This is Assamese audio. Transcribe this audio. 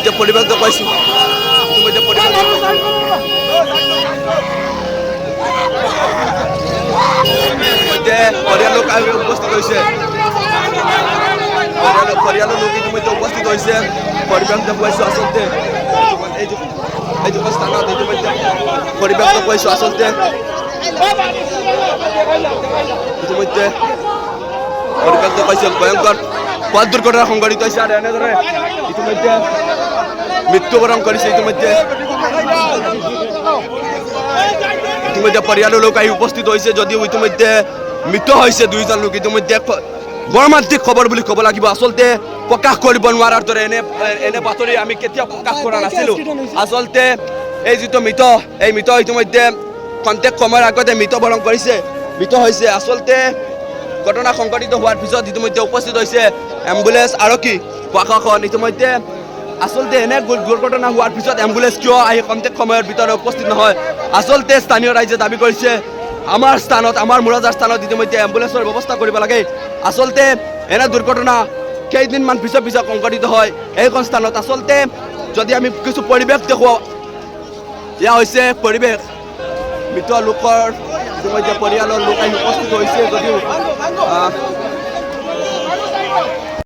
ইতিমধ্যে পৰিবেশ দেখুৱাইছো ইতিমধ্যে পৰিবেশ পৰিয়ালৰ লোক উপস্থিত হৈছে পৰিয়ালৰ লোক ইতিমধ্যে উপস্থিত হৈছে পৰিবেশ দেখুৱাইছো আচলতে এইটো স্থানত ইতিমধ্যে পৰিবেশ দেখুৱাইছো আচলতে ইতিমধ্যে পৰিবেশ দেখুৱাইছে ভয়ংকৰ পথ দুৰ্ঘটনা সংঘটিত হৈছে আৰু এনেদৰে ইতিমধ্যে মৃত্যুবৰণ কৰিছে ইতিমধ্যে পৰিয়ালৰ লোক আহি উপস্থিত হৈছে যদিও ইতিমধ্যে মৃত্যু হৈছে দুইজন লোক ইতিমধ্যে মৰ্মান্তিক খবৰ বুলি ক'ব লাগিব আচলতে প্ৰকাশ কৰিব নোৱাৰাৰ দৰে এনে বাতৰি আমি কেতিয়াও প্ৰকাশ কৰা নাছিলোঁ আচলতে এই যিটো মৃত ইতিমধ্যে খন্তেক সময়ৰ আগতে মৃত্যুবৰণ কৰিছে মৃত হৈছে আচলতে ঘটনা সংঘটিত হোৱাৰ পিছত ইতিমধ্যে উপস্থিত হৈছে এম্বুলেন্স আৰক্ষী প্ৰশাসন ইতিমধ্যে আচলতে এনে দুৰ্ঘটনা হোৱাৰ পিছত এম্বুলেন্স কিয় আহি খন্তেক সময়ৰ ভিতৰত উপস্থিত নহয় আচলতে স্থানীয় ৰাইজে দাবী কৰিছে আমাৰ স্থানত আমাৰ মুৰাজাৰ স্থানত ইতিমধ্যে এম্বুলেন্সৰ ব্যৱস্থা কৰিব লাগে আচলতে এনে দুৰ্ঘটনা কেইদিনমান পিছত সংঘটিত হয় এইখন স্থানত আচলতে যদি আমি কিছু পৰিৱেশ দেখুৱাওঁ এয়া হৈছে পৰিৱেশ মৃত লোকৰ ইতিমধ্যে পৰিয়ালৰ লোক আহি উপস্থিত হৈছে যদিও